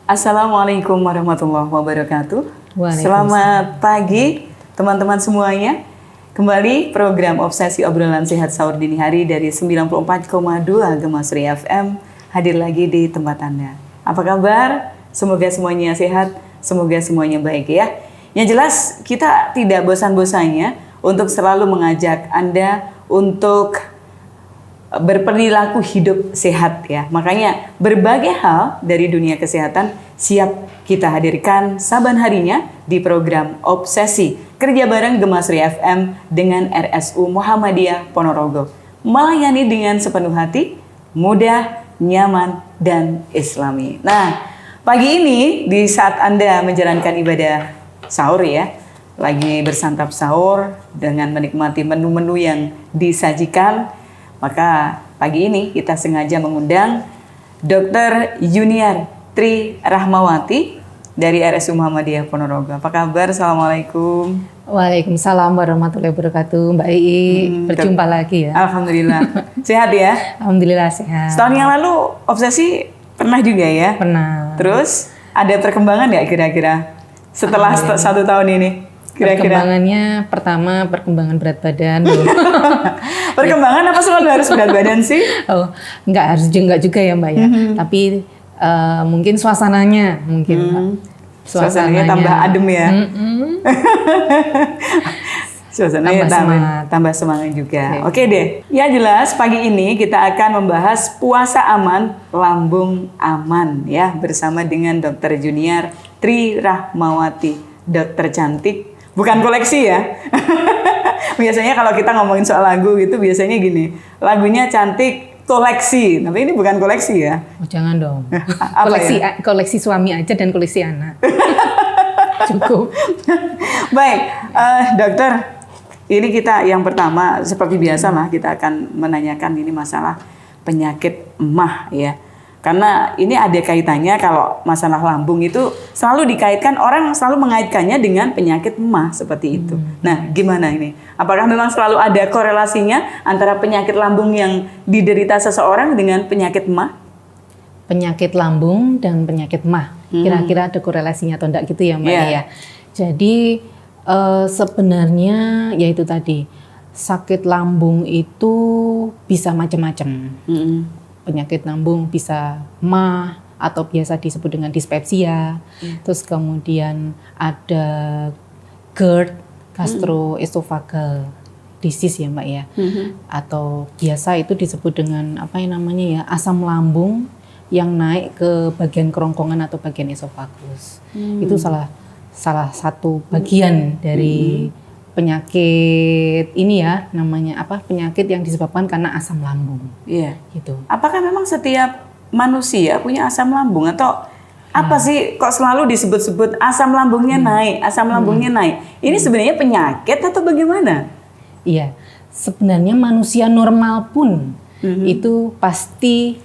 Assalamualaikum warahmatullahi wabarakatuh. Selamat pagi teman-teman semuanya. Kembali program Obsesi Obrolan Sehat Sahur Dini Hari dari 94,2 Gemasri FM hadir lagi di tempat Anda. Apa kabar? Semoga semuanya sehat, semoga semuanya baik ya. Yang jelas kita tidak bosan-bosannya untuk selalu mengajak Anda untuk berperilaku hidup sehat ya. Makanya berbagai hal dari dunia kesehatan siap kita hadirkan saban harinya di program Obsesi kerja bareng Gemasri FM dengan RSU Muhammadiyah Ponorogo. Melayani dengan sepenuh hati, mudah, nyaman, dan islami. Nah, pagi ini di saat Anda menjalankan ibadah sahur ya, lagi bersantap sahur dengan menikmati menu-menu yang disajikan, maka pagi ini kita sengaja mengundang Dr. Junior Tri Rahmawati dari RSU Muhammadiyah Ponorogo. Apa kabar? Assalamualaikum. Waalaikumsalam warahmatullahi wabarakatuh. Mbak Ii, berjumpa lagi ya. Alhamdulillah. Sehat ya? Alhamdulillah sehat. Setahun yang lalu obsesi pernah juga ya? Pernah. Terus ada perkembangan nggak kira-kira setelah 1 tahun ini? Kira-kira. Perkembangannya pertama perkembangan berat badan. Perkembangan apa selalu harus berat badan sih? Oh, enggak juga ya Mbak ya. Tapi mungkin suasananya Suasananya tambah adem ya. Suasananya tambah semangat juga. Oke deh. Ya jelas pagi ini kita akan membahas puasa aman, lambung aman ya bersama dengan Dr. Junior Tri Rahmawati, dokter cantik. Bukan koleksi ya. Biasanya kalau kita ngomongin soal lagu gitu biasanya gini, lagunya cantik koleksi. Tapi ini bukan koleksi ya. Oh, jangan dong. Koleksi ya? Koleksi suami aja dan koleksi anak. Cukup. Baik, dokter. Ini kita yang pertama seperti biasa lah kita akan menanyakan ini masalah penyakit emah ya. Karena ini ada kaitannya kalau masalah lambung itu selalu dikaitkan, orang selalu mengaitkannya dengan penyakit emah seperti itu. Nah, gimana ini? Apakah memang selalu ada korelasinya antara penyakit lambung yang diderita seseorang dengan penyakit emah? Penyakit lambung dan penyakit emah. Kira-kira ada korelasinya atau enggak gitu ya Mbak ya? Jadi sebenarnya yaitu tadi, sakit lambung itu bisa macam-macam. Penyakit lambung bisa emah atau biasa disebut dengan dispepsia. Terus kemudian ada GERD, gastroesophageal disease ya Mbak ya. Atau biasa itu disebut dengan apa yang namanya ya, asam lambung yang naik ke bagian kerongkongan atau bagian esofagus. Itu salah satu bagian dari penyakit ini ya, namanya apa? Penyakit yang disebabkan karena asam lambung. Iya. Gitu. Apakah memang setiap manusia punya asam lambung atau apa sih kok selalu disebut-sebut asam lambungnya naik, asam lambungnya naik? Ini sebenarnya penyakit atau bagaimana? Iya. Sebenarnya manusia normal pun itu pasti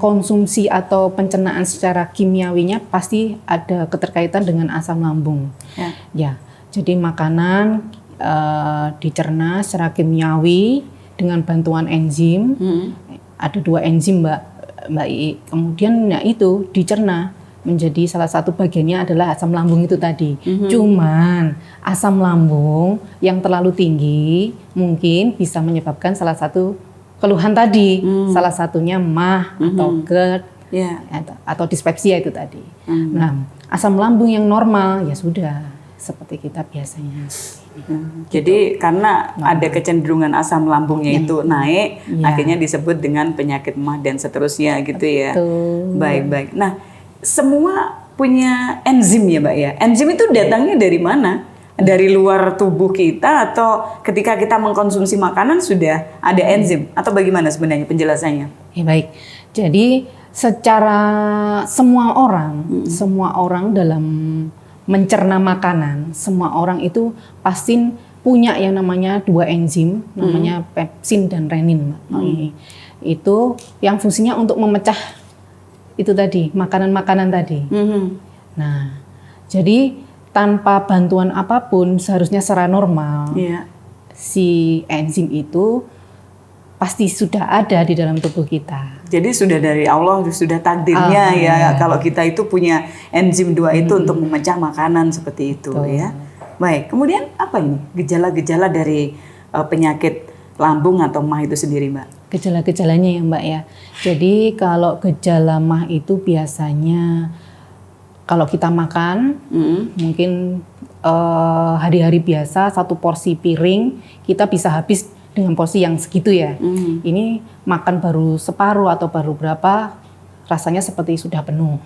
konsumsi atau pencernaan secara kimiawinya pasti ada keterkaitan dengan asam lambung. Ya. Jadi makanan dicerna secara kimiawi dengan bantuan enzim. Ada 2 enzim Mbak I. Kemudian itu dicerna menjadi salah satu bagiannya adalah asam lambung itu tadi. Cuman asam lambung yang terlalu tinggi mungkin bisa menyebabkan salah satu keluhan tadi. Salah satunya emah atau GERD atau dispepsia itu tadi. Nah, asam lambung yang normal ya sudah seperti kita biasanya. Jadi karena ada kecenderungan asam lambungnya itu naik, akhirnya disebut dengan penyakit emah dan seterusnya gitu ya. Baik-baik. Nah, semua punya enzim ya Mbak ya. Enzim itu datangnya dari mana? Dari luar tubuh kita atau ketika kita mengkonsumsi makanan sudah ada enzim atau bagaimana sebenarnya penjelasannya? Ya, baik. Jadi secara semua orang dalam mencerna makanan, semua orang itu pasti punya yang namanya 2 enzim, namanya pepsin dan renin. Itu yang fungsinya untuk memecah itu tadi, makanan-makanan tadi. Nah, jadi tanpa bantuan apapun seharusnya secara normal si enzim itu pasti sudah ada di dalam tubuh kita. Jadi sudah dari Allah, sudah takdirnya ya kalau kita itu punya enzim 2 itu untuk memecah makanan seperti itu. Betul. Ya. Baik, kemudian apa ini gejala-gejala dari penyakit lambung atau MAH itu sendiri, Mbak? Gejala-gejalanya ya, Mbak ya. Jadi kalau gejala MAH itu biasanya kalau kita makan, mungkin hari-hari biasa 1 porsi piring kita bisa habis dengan porsi yang segitu ya. Ini makan baru separuh atau baru berapa, rasanya seperti sudah penuh.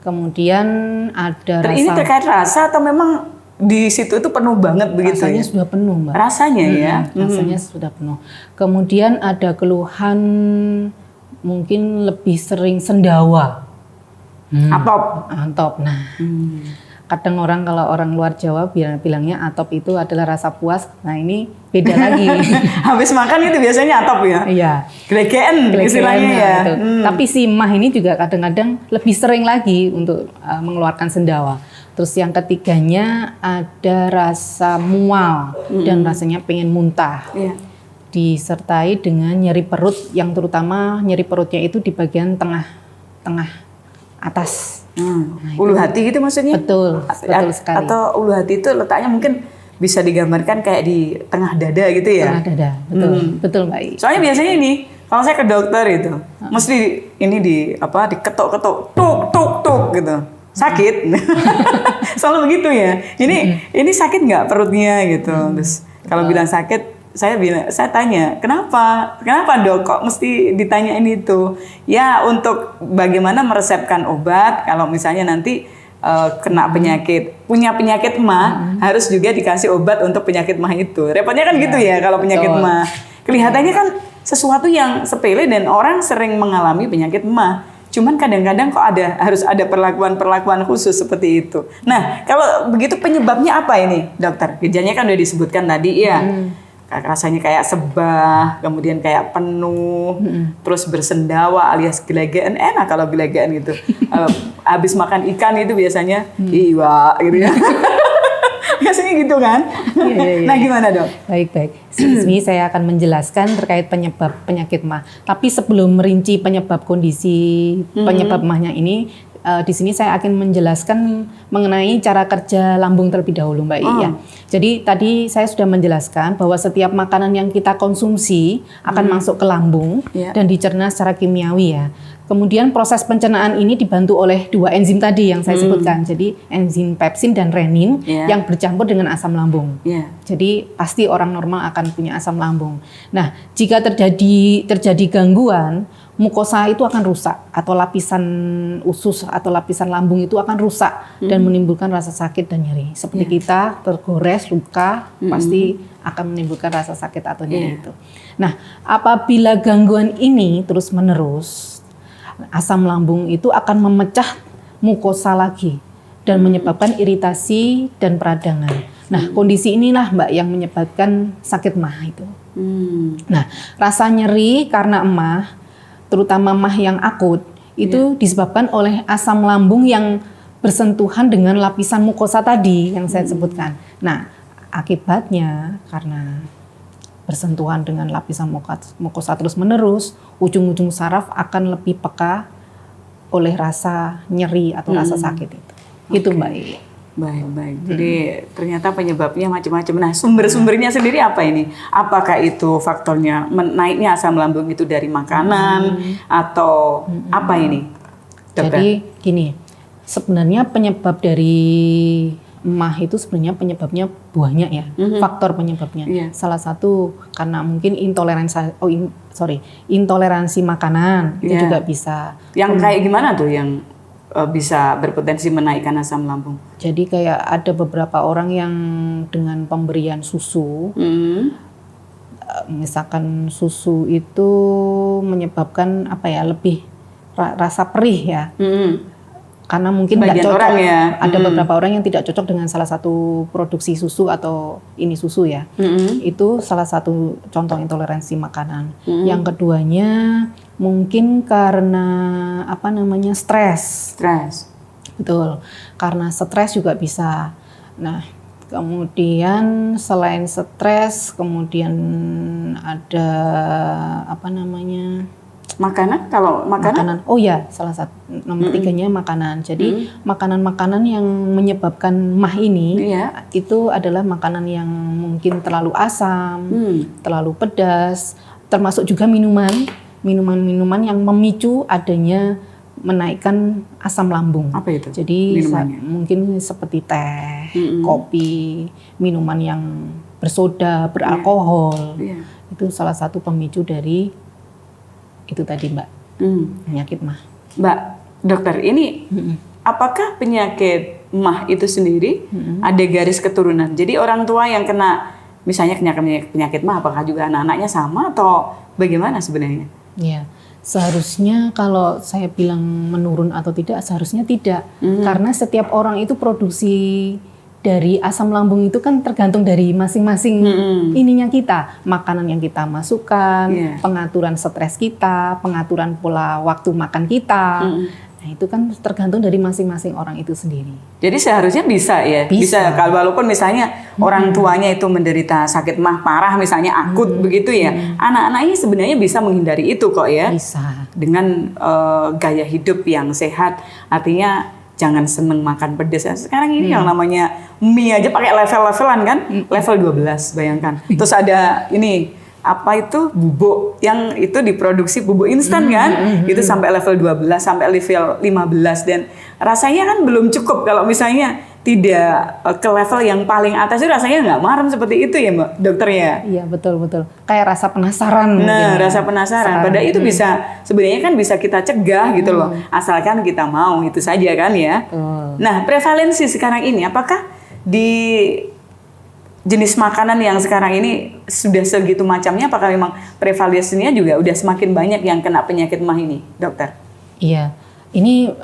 Kemudian ada rasa. Ini terkait rasa atau memang di situ itu penuh banget begitu? Rasanya sudah penuh, Mbak. Rasanya ya. Rasanya sudah penuh. Kemudian ada keluhan mungkin lebih sering sendawa. Atop. Nah. Kadang kalau orang luar Jawa bilangnya atop itu adalah rasa puas. Nah ini beda lagi. Habis makan itu biasanya atop ya? Iya. Gelegean istilahnya ya. Tapi si MAH ini juga kadang-kadang lebih sering lagi untuk mengeluarkan sendawa. Terus yang ketiganya ada rasa mual dan rasanya pengen muntah. Iya. Disertai dengan nyeri perut yang terutama nyeri perutnya itu di bagian tengah atas. Ulu hati gitu maksudnya? Betul sekali. Atau ulu hati itu letaknya mungkin bisa digambarkan kayak di tengah dada gitu ya? Tengah dada, betul Mbak. Soalnya biasanya ini, kalau saya ke dokter itu, mesti ini diketok-ketok, tuk gitu, sakit. Selalu begitu ya. Ini sakit nggak perutnya gitu? Terus kalau bilang sakit, saya tanya, kenapa Dok kok mesti ditanyain itu? Ya untuk bagaimana meresepkan obat kalau misalnya nanti kena punya penyakit MAH, harus juga dikasih obat untuk penyakit MAH itu. Repotnya kan gitu ya kalau penyakit MAH. Kelihatannya kan sesuatu yang sepele dan orang sering mengalami penyakit MAH. Cuman kadang-kadang kok harus ada perlakuan khusus seperti itu. Nah, kalau begitu penyebabnya apa ini, Dokter? Gejalanya kan udah disebutkan tadi ya. Rasanya kayak sebah, kemudian kayak penuh, terus bersendawa alias gelegean. Enak kalau gelegean gitu. Habis makan ikan itu biasanya iwa gitu ya. Biasanya gitu kan? Iya. Nah gimana Dok? Baik. Ini saya akan menjelaskan terkait penyebab penyakit MAH. Tapi sebelum merinci penyebab kondisi penyebab MAH-nya ini, di sini saya akan menjelaskan mengenai cara kerja lambung terlebih dahulu, Mbak Iya. Jadi tadi saya sudah menjelaskan bahwa setiap makanan yang kita konsumsi akan masuk ke lambung dan dicerna secara kimiawi ya. Kemudian proses pencernaan ini dibantu oleh 2 enzim tadi yang saya sebutkan. Jadi enzim pepsin dan renin yang bercampur dengan asam lambung. Jadi pasti orang normal akan punya asam lambung. Nah, jika terjadi gangguan, mukosa itu akan rusak atau lapisan usus atau lapisan lambung itu akan rusak dan menimbulkan rasa sakit dan nyeri. Seperti kita tergores, luka, pasti akan menimbulkan rasa sakit atau nyeri itu. Nah, apabila gangguan ini terus-menerus, asam lambung itu akan memecah mukosa lagi dan menyebabkan iritasi dan peradangan. Nah, kondisi inilah Mbak yang menyebabkan sakit MAH itu. Nah, rasa nyeri karena MAH, terutama MAH yang akut, itu disebabkan oleh asam lambung yang bersentuhan dengan lapisan mukosa tadi yang saya sebutkan. Nah, akibatnya karena bersentuhan dengan lapisan mukosa terus-menerus, ujung-ujung saraf akan lebih peka oleh rasa nyeri atau rasa sakit itu. Itu Mbak. Baik. Jadi ternyata penyebabnya macam-macam. Nah, sumber-sumbernya sendiri apa ini? Apakah itu faktornya naiknya asam lambung itu dari makanan atau apa ini, Dokter? Jadi gini, sebenarnya penyebab dari MAH itu sebenarnya penyebabnya banyak ya, faktor penyebabnya. Salah satu karena mungkin intoleransi makanan itu juga bisa. Yang kayak gimana tuh yang bisa berpotensi menaikkan asam lambung? Jadi kayak ada beberapa orang yang dengan pemberian susu, misalkan susu itu menyebabkan lebih rasa perih ya. Karena mungkin tidak cocok. Ada beberapa orang yang tidak cocok dengan salah satu produksi susu atau ini susu ya. Itu salah satu contoh intoleransi makanan. Yang keduanya mungkin karena stres. Betul. Karena stres juga bisa. Nah, Kemudian selain stres, kemudian ada makanan. Kalau makanan? Oh ya, salah satu nomor 3-nya makanan. Jadi makanan-makanan yang menyebabkan MAH ini itu adalah makanan yang mungkin terlalu asam, terlalu pedas, termasuk juga minuman-minuman yang memicu adanya menaikkan asam lambung. Apa itu? Jadi mungkin seperti teh, kopi, minuman yang bersoda, beralkohol. Itu salah satu pemicu dari itu tadi, Mbak. Penyakit MAH. Mbak, dokter, ini apakah penyakit MAH itu sendiri ada garis keturunan? Jadi orang tua yang kena misalnya penyakit MAH, apakah juga anak-anaknya sama atau bagaimana sebenarnya? Iya. Seharusnya kalau saya bilang menurun atau tidak, seharusnya tidak. Karena setiap orang itu produksi dari asam lambung itu kan tergantung dari masing-masing ininya kita. Makanan yang kita masukkan, pengaturan stres kita, pengaturan pola waktu makan kita. Nah itu kan tergantung dari masing-masing orang itu sendiri. Jadi seharusnya bisa ya? Bisa. Kalau walaupun misalnya orang tuanya itu menderita sakit MAH parah misalnya akut begitu ya. Anak-anaknya sebenarnya bisa menghindari itu kok ya. Bisa. Dengan gaya hidup yang sehat. Artinya jangan seneng makan pedas. Sekarang ini yang namanya mie aja pakai level-levelan kan? Level 12 bayangkan. Terus ada ini apa itu bubuk yang itu diproduksi bubuk instan kan? Itu sampai level 12 sampai level 15 dan rasanya kan belum cukup kalau misalnya tidak ke level yang paling atas itu rasanya nggak marem seperti itu ya Mbak dokter ya? Iya betul. Kayak rasa penasaran. Nah rasa penasaran. Padahal itu bisa sebenarnya kan bisa kita cegah gitu loh. Asalkan kita mau itu saja kan ya. Nah prevalensi sekarang ini apakah di jenis makanan yang sekarang ini sudah segitu macamnya, apakah memang prevalensinya juga udah semakin banyak yang kena penyakit MAH ini, dokter? Iya, ini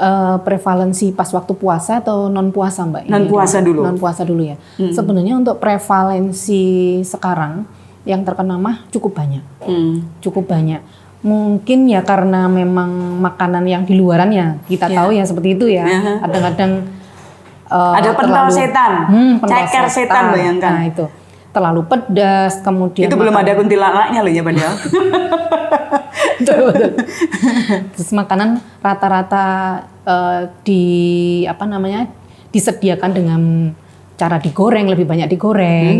prevalensi pas waktu puasa atau non puasa, Mbak? Non puasa dulu. Non puasa dulu ya. Sebenarnya untuk prevalensi sekarang yang terkena MAH cukup banyak, cukup banyak. Mungkin ya karena memang makanan yang di luaran ya kita tahu ya seperti itu ya. Kadang-kadang ada pental setan, ceker setan bayangkan. Nah itu terlalu pedas, kemudian itu belum ada kuntilanaknya loh ya padahal. Betul. Terus makanan rata-rata disediakan dengan cara digoreng, lebih banyak digoreng.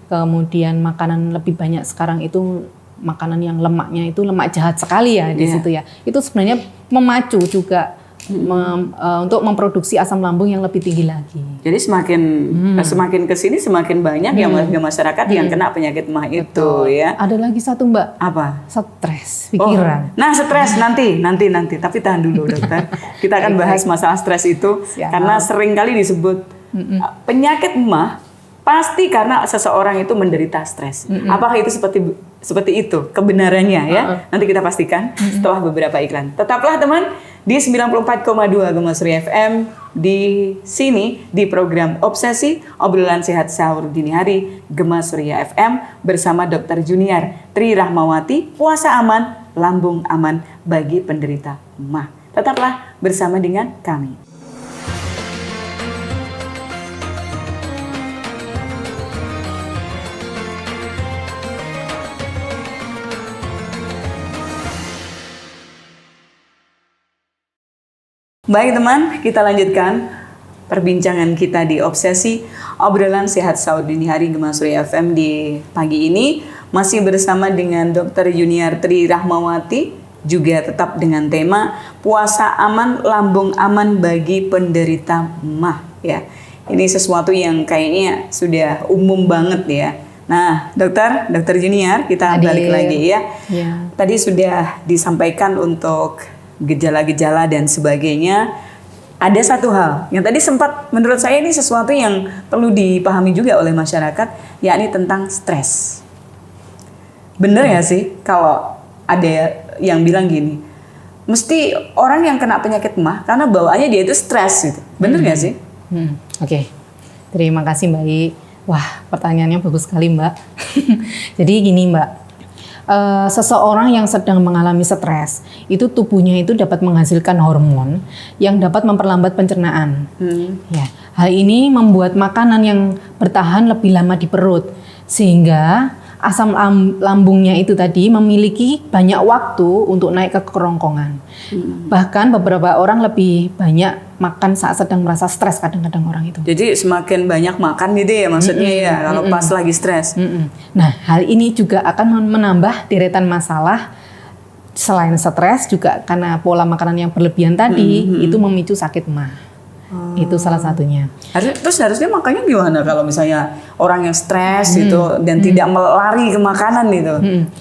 Kemudian makanan lebih banyak sekarang itu makanan yang lemaknya itu lemak jahat sekali ya di situ ya. Itu sebenarnya memacu juga untuk memproduksi asam lambung yang lebih tinggi lagi. Jadi semakin kesini semakin banyak yang masyarakat yang kena penyakit MAH itu ya. Ada lagi satu Mbak. Apa? Stres pikiran. Nah stres nanti. Tapi tahan dulu dokter. Kita akan bahas masalah stres itu karena sering kali disebut penyakit MAH pasti karena seseorang itu menderita stres. Apakah itu seperti itu kebenarannya ya? Nanti kita pastikan setelah beberapa iklan. Tetaplah teman di 94,2 Gema Surya FM di sini di program Obsesi Obrolan Sehat Sahur Dini Hari Gema Surya FM bersama Dr. Junior Tri Rahmawati, puasa aman, lambung aman bagi penderita MAH. Tetaplah bersama dengan kami. Baik teman, kita lanjutkan perbincangan kita di Obsesi Obrolan Sehat Sahur Dini Hari Gema Surya FM di pagi ini. Masih bersama dengan Dr. Junior Tri Rahmawati, juga tetap dengan tema puasa aman, lambung aman bagi penderita MAH ya. Ini sesuatu yang kayaknya sudah umum banget ya. Nah, Dokter Junior, kita balik lagi ya. Tadi sudah disampaikan untuk gejala-gejala dan sebagainya. Ada satu hal yang tadi sempat menurut saya ini sesuatu yang perlu dipahami juga oleh masyarakat, yakni tentang stres. Bener ya sih kalau ada yang bilang gini, mesti orang yang kena penyakit MAH karena bawaannya dia itu stres gitu. Bener nggak sih? Oke. Terima kasih Mbak I. Wah, pertanyaannya bagus sekali Mbak. Jadi gini Mbak, seseorang yang sedang mengalami stres, itu tubuhnya itu dapat menghasilkan hormon yang dapat memperlambat pencernaan. Ya, Hal ini membuat makanan yang bertahan lebih lama di perut, sehingga asam lambungnya itu tadi memiliki banyak waktu untuk naik ke kerongkongan. Bahkan beberapa orang lebih banyak makan saat sedang merasa stres, kadang-kadang orang itu. Jadi semakin banyak makan gitu ya maksudnya ya kalau pas lagi stres. Nah, hal ini juga akan menambah deretan masalah. Selain stres juga karena pola makanan yang berlebihan tadi itu memicu sakit MAH. Itu salah satunya. Harusnya makannya gimana kalau misalnya orang yang stres gitu dan tidak melari ke makanan gitu?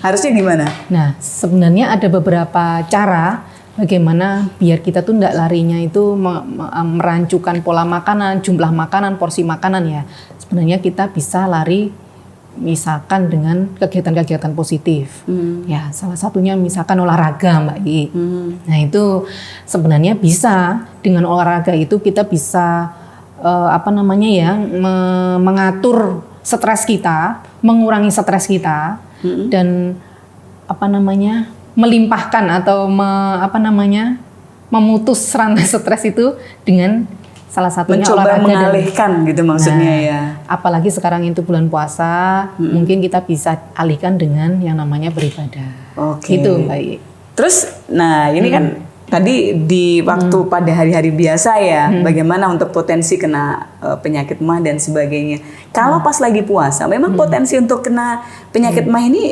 Harusnya gimana? Nah, sebenarnya ada beberapa cara bagaimana biar kita tuh tidak larinya itu merancukan pola makanan, jumlah makanan, porsi makanan ya. Sebenarnya kita bisa lari misalkan dengan kegiatan-kegiatan positif, ya salah satunya misalkan olahraga Mbak I. Nah itu sebenarnya bisa dengan olahraga itu kita bisa mengatur stres kita, mengurangi stres kita dan melimpahkan atau memutus rantai stres itu dengan salah satunya mencoba olahraga mengalihkan gitu maksudnya ya. Apalagi sekarang itu bulan puasa, mungkin kita bisa alihkan dengan yang namanya beribadah. Oke. Gitu Mbak I. Terus, nah ini kan tadi di waktu pada hari-hari biasa ya, bagaimana untuk potensi kena penyakit MAH dan sebagainya. Kalau pas lagi puasa, memang potensi untuk kena penyakit MAH ini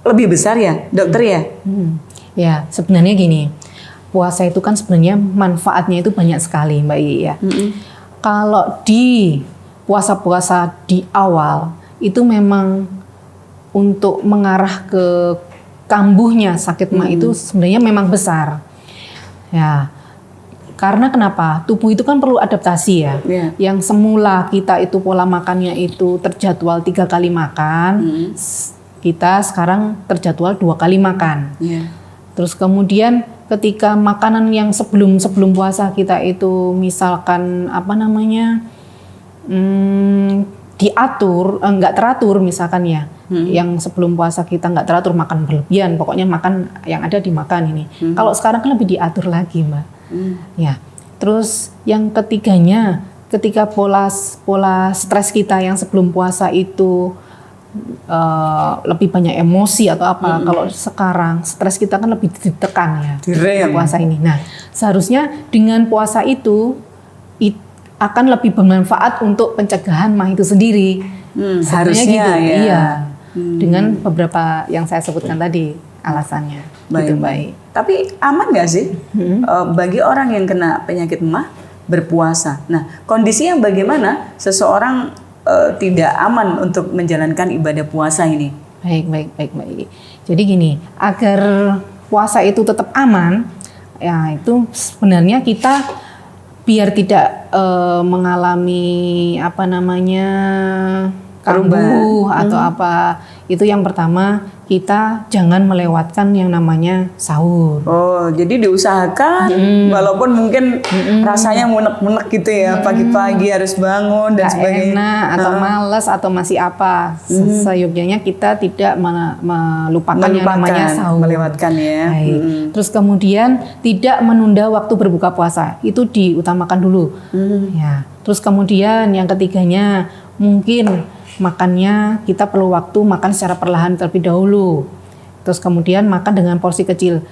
lebih besar ya, dokter ya? Ya, sebenarnya gini. Puasa itu kan sebenarnya manfaatnya itu banyak sekali Mbak I ya. Kalau di puasa-puasa di awal itu memang untuk mengarah ke kambuhnya sakit MAH itu sebenarnya memang besar. Ya. Karena kenapa? Tubuh itu kan perlu adaptasi ya. Yang semula kita itu pola makannya itu terjadwal 3 kali makan, kita sekarang terjadwal 2 kali makan. Terus kemudian ketika makanan yang sebelum puasa kita itu misalkan diatur, nggak teratur misalkan ya, yang sebelum puasa kita nggak teratur makan berlebihan, pokoknya makan yang ada dimakan ini. Kalau sekarang kan lebih diatur lagi Mbak. Ya, terus yang ketiganya ketika pola stres kita yang sebelum puasa itu lebih banyak emosi atau apa. Kalau sekarang stres kita kan lebih ditekan ya puasa ini. Nah seharusnya dengan puasa itu akan lebih bermanfaat untuk pencegahan MAH itu sendiri. Harusnya gitu. Ya. Iya. Dengan beberapa yang saya sebutkan tadi alasannya. Gitu Mbak. Tapi aman nggak sih bagi orang yang kena penyakit MAH berpuasa? Nah kondisinya bagaimana seseorang tidak aman untuk menjalankan ibadah puasa ini? Baik. Jadi gini, agar puasa itu tetap aman, ya itu sebenarnya kita biar tidak mengalami kambuh atau apa. Itu yang pertama, kita jangan melewatkan yang namanya sahur. Oh, jadi diusahakan walaupun mungkin rasanya munek-munek gitu ya, pagi-pagi harus bangun dan sebagainya. Enak atau malas atau masih apa. Seyogyanya kita tidak melupakan yang namanya sahur. Melewatkan ya. Terus kemudian tidak menunda waktu berbuka puasa. Itu diutamakan dulu. Ya. Terus kemudian yang ketiganya mungkin makannya kita perlu waktu makan secara perlahan terlebih dahulu. Terus kemudian makan dengan porsi kecil.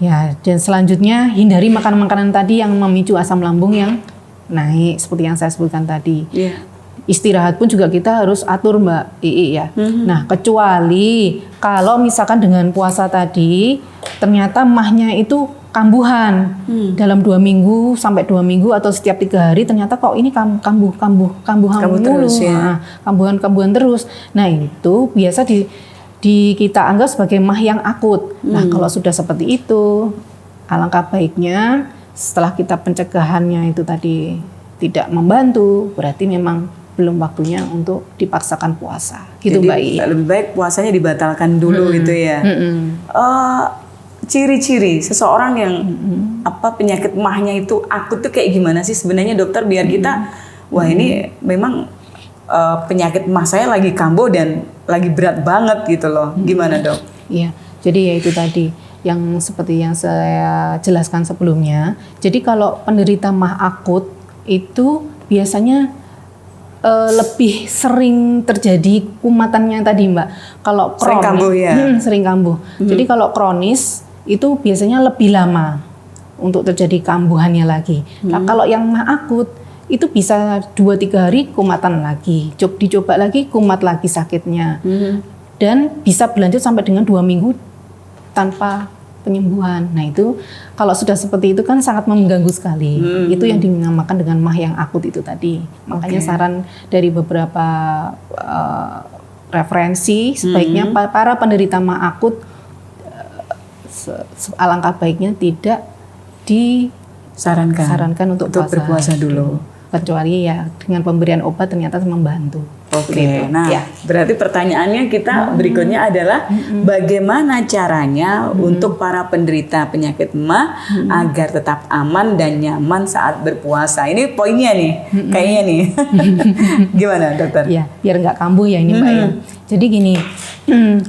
Ya, dan selanjutnya hindari makanan-makanan tadi yang memicu asam lambung yang naik seperti yang saya sebutkan tadi. Istirahat pun juga kita harus atur Mbak Ii ya. Nah, kecuali kalau misalkan dengan puasa tadi ternyata MAH-nya itu kambuhan dalam 2 minggu sampai 2 minggu atau setiap 3 hari ternyata kok ini kambuhan terus ya. Kambuhan terus. Nah itu biasa kita anggap sebagai MAH yang akut. Nah kalau sudah seperti itu alangkah baiknya setelah kita pencegahannya itu tadi tidak membantu, berarti memang belum waktunya untuk dipaksakan puasa. Gitu Mbak I. Lebih baik puasanya dibatalkan dulu gitu ya. Ciri-ciri seseorang yang penyakit MAH-nya itu akut tuh kayak gimana sih sebenarnya dokter, biar kita wah ini memang penyakit MAH saya lagi kambuh dan lagi berat banget gitu loh. Gimana dok? Iya, jadi ya itu tadi yang seperti yang saya jelaskan sebelumnya. Jadi kalau penderita MAH akut itu biasanya lebih sering terjadi kumatannya tadi Mbak. Kalau sering kambuh ya. Sering kambuh. Jadi kalau kronis itu biasanya lebih lama untuk terjadi kambuhannya lagi. Nah, kalau yang mah akut itu bisa 2-3 hari kumatan lagi. Dicoba lagi kumat lagi sakitnya. Dan bisa berlanjut sampai dengan 2 minggu tanpa penyembuhan. Nah itu kalau sudah seperti itu kan sangat mengganggu sekali. Itu yang dinamakan dengan mah yang akut itu tadi. Makanya saran dari beberapa referensi sebaiknya para penderita mah akut alangkah baiknya tidak disarankan untuk berpuasa dulu. Kecuali ya dengan pemberian obat ternyata membantu. Oke, nah berarti pertanyaannya kita berikutnya adalah bagaimana caranya untuk para penderita penyakit MAH agar tetap aman dan nyaman saat berpuasa. Ini poinnya nih, kayaknya nih. Gimana dokter? Ya, biar nggak kambuh ya ini Mbak ya. Jadi gini,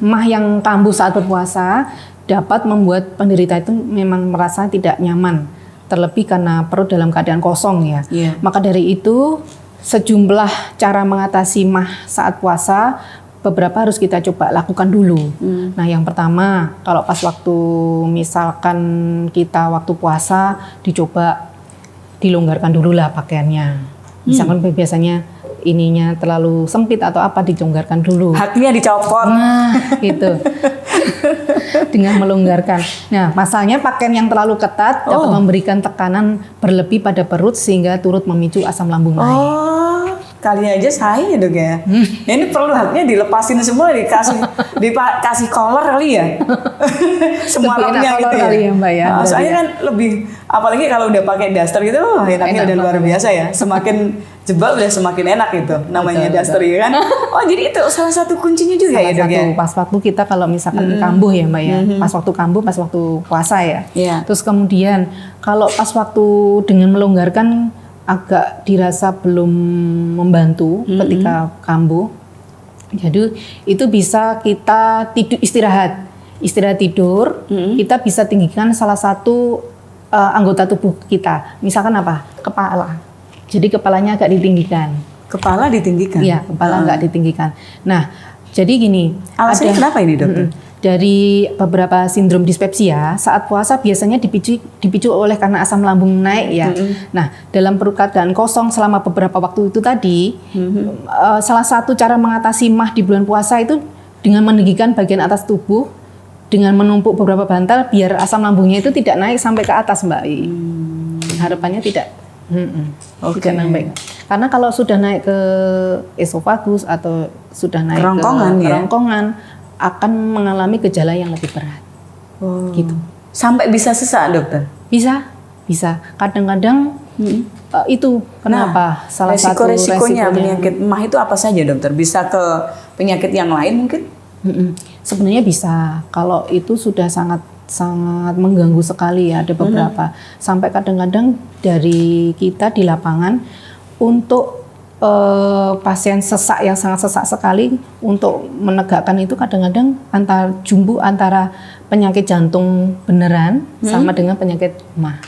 MAH yang kambuh saat berpuasa dapat membuat penderita itu memang merasa tidak nyaman. Terlebih karena perut dalam keadaan kosong ya. Maka dari itu sejumlah cara mengatasi MAH saat puasa beberapa harus kita coba lakukan dulu. Nah yang pertama kalau pas waktu misalkan kita waktu puasa dicoba dilonggarkan dulu lah pakaiannya. Misalkan biasanya ininya terlalu sempit atau apa dilonggarkan dulu. Haknya dicopot. Nah gitu. Dengan melonggarkan. Nah, masalahnya pakaian yang terlalu ketat dapat memberikan tekanan berlebih pada perut sehingga turut memicu asam lambung naik. Kali aja saya dok ya. Ini perlu haknya dilepasin semua, dikasih collar kali ya. Semua haknya gitu ya. Kali ya Mbak ya. Soalnya kan lebih, apalagi kalau udah pakai daster gitu, enaknya udah luar biasa ya. Semakin jebak udah semakin enak itu namanya daster ya kan. Oh jadi itu salah satu kuncinya juga ya dok ya. Pas waktu kita kalau misalkan kambuh ya Mbak ya. Pas waktu kambuh, pas waktu puasa ya. Terus kemudian kalau pas waktu dengan melonggarkan agak dirasa belum membantu ketika kambuh. Jadi itu bisa kita istirahat tidur. Kita bisa tinggikan salah satu anggota tubuh kita. Misalkan apa? Kepala. Jadi kepalanya agak ditinggikan. Kepala ditinggikan? Iya, kepala agak ditinggikan. Nah, jadi gini. Alasannya kenapa ini dokter? Dari beberapa sindrom dispepsia saat puasa biasanya dipicu oleh karena asam lambung naik ya. Nah, dalam perut keadaan kosong selama beberapa waktu itu tadi, salah satu cara mengatasi MAH di bulan puasa itu dengan meninggikan bagian atas tubuh dengan menumpuk beberapa bantal biar asam lambungnya itu tidak naik sampai ke atas Mbak. Harapannya tidak. Tidak naik. Karena kalau sudah naik ke esofagus atau sudah naik ke kerongkongan akan mengalami gejala yang lebih berat. Gitu. Sampai bisa sesak dokter? Bisa. Kadang-kadang itu kenapa? Salah satu resikonya penyakit MAH itu apa saja dokter? Bisa ke penyakit yang lain mungkin? Sebenarnya bisa. Kalau itu sudah sangat mengganggu sekali ya, ada beberapa. Sampai kadang-kadang dari kita di lapangan untuk pasien sesak yang sangat sesak sekali, untuk menegakkan itu kadang-kadang antara penyakit jantung beneran sama dengan penyakit MAH.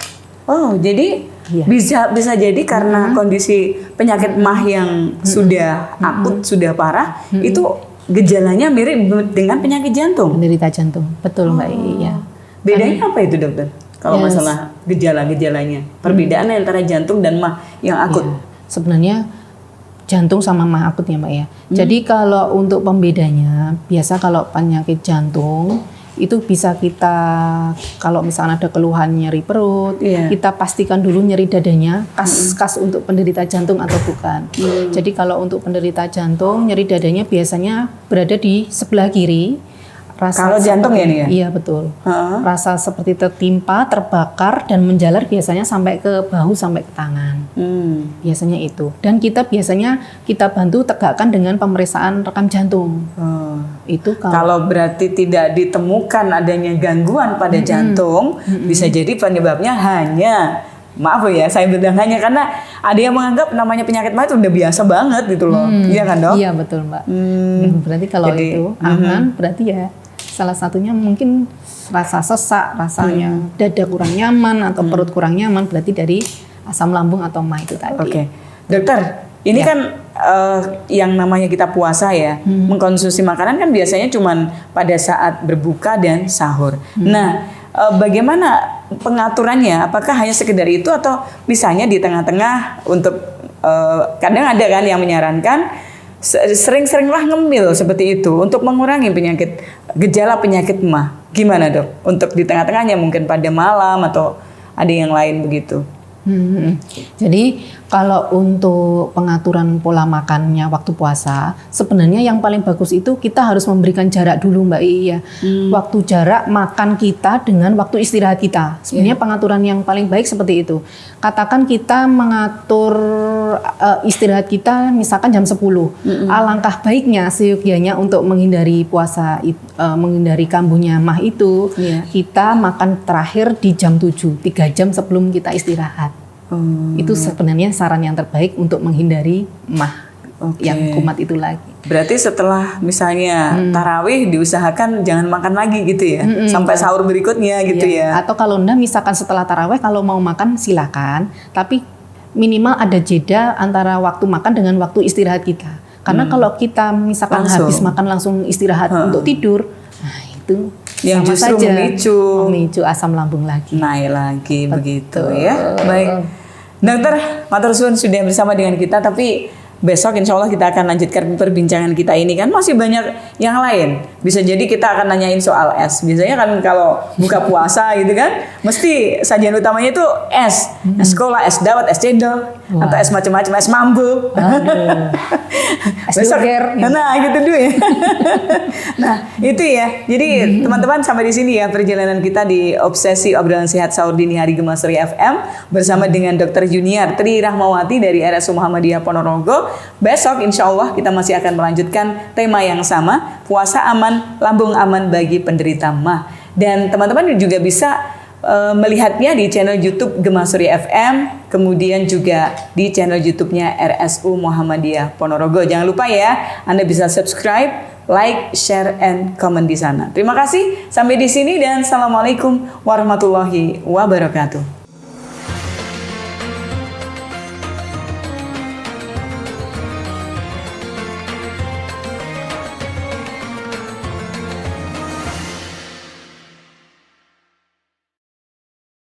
Oh, jadi bisa jadi karena kondisi penyakit MAH yang sudah akut, sudah parah, itu gejalanya mirip dengan penyakit jantung. Penderita jantung, betul Mbak. Iya. Bedanya apa itu dokter? Kalau masalah gejala-gejalanya, perbedaan antara jantung dan MAH yang akut. Sebenarnya jantung sama MAH akut ya Mbak ya. Jadi kalau untuk pembedanya, biasa kalau penyakit jantung itu bisa kita, kalau misalnya ada keluhan nyeri perut, kita pastikan dulu nyeri dadanya khas untuk penderita jantung atau bukan. Jadi kalau untuk penderita jantung, nyeri dadanya biasanya berada di sebelah kiri. Kalau jantung ya nih ya? Iya betul. Rasa seperti tertimpa, terbakar dan menjalar biasanya sampai ke bahu sampai ke tangan. Biasanya itu. Dan kita biasanya bantu tegakkan dengan pemeriksaan rekam jantung. Itu kalau berarti tidak ditemukan adanya gangguan pada jantung, bisa jadi penyebabnya hanya, maaf ya, saya bilang hanya karena ada yang menganggap namanya penyakit MAH itu udah biasa banget gitu loh. Iya kan dok? Iya betul Mbak. Berarti kalau itu aman, berarti ya salah satunya mungkin rasa sesak, rasanya dada kurang nyaman atau perut kurang nyaman, berarti dari asam lambung atau MAH itu tadi. Oke. Dokter, ini kan yang namanya kita puasa ya, mengkonsumsi makanan kan biasanya cuman pada saat berbuka dan sahur. Nah, bagaimana pengaturannya? Apakah hanya sekedar itu atau misalnya di tengah-tengah untuk kadang ada kan yang menyarankan sering-seringlah ngemil seperti itu untuk mengurangi gejala penyakit MAH. Gimana dok? Untuk di tengah-tengahnya mungkin pada malam atau ada yang lain begitu? Jadi kalau untuk pengaturan pola makannya waktu puasa, sebenarnya yang paling bagus itu kita harus memberikan jarak dulu Mbak Iya. Waktu jarak makan kita dengan waktu istirahat kita. Sebenarnya pengaturan yang paling baik seperti itu. Katakan kita mengatur istirahat kita misalkan jam 10. Alangkah baiknya seyogyanya untuk menghindari puasa, menghindari kambuhnya MAH itu, kita makan terakhir di jam 7, 3 jam sebelum kita istirahat. Itu sebenarnya saran yang terbaik untuk menghindari MAH yang kumat itu lagi. Berarti setelah misalnya tarawih diusahakan jangan makan lagi gitu ya, sampai sahur berikutnya gitu ya. Atau kalau enggak misalkan setelah tarawih kalau mau makan silakan, tapi minimal ada jeda antara waktu makan dengan waktu istirahat kita. Karena kalau kita misalkan habis makan langsung istirahat untuk tidur, nah itu yang sama justru saja memicu asam lambung lagi. Naik lagi. Begitu ya. Baik. Dokter, matur suwun sudah bersama dengan kita, tapi besok insya Allah kita akan lanjutkan perbincangan kita ini kan masih banyak yang lain. Bisa jadi kita akan nanyain soal es. Biasanya kan kalau buka puasa gitu kan, mesti sajian utamanya itu es. Es cola, es dawet, es cendol, atau es macam-macam, es mambu. Es doger. Nah, gitu dulu ya. Nah, itu ya. Jadi teman-teman sampai di sini ya perjalanan kita di Obsesi Obrolan Sehat Sahur Dini Hari Gemasri FM bersama dengan Dr. Junior Tri Rahmawati dari RSU Muhammadiyah Ponorogo. Besok insya Allah kita masih akan melanjutkan tema yang sama, puasa aman, lambung aman bagi penderita MAH. Dan teman-teman juga bisa melihatnya di channel YouTube Gemasri FM, kemudian juga di channel YouTube-nya RSU Muhammadiyah Ponorogo. Jangan lupa ya, Anda bisa subscribe, like, share, and comment di sana. Terima kasih, sampai di sini dan Assalamualaikum warahmatullahi wabarakatuh.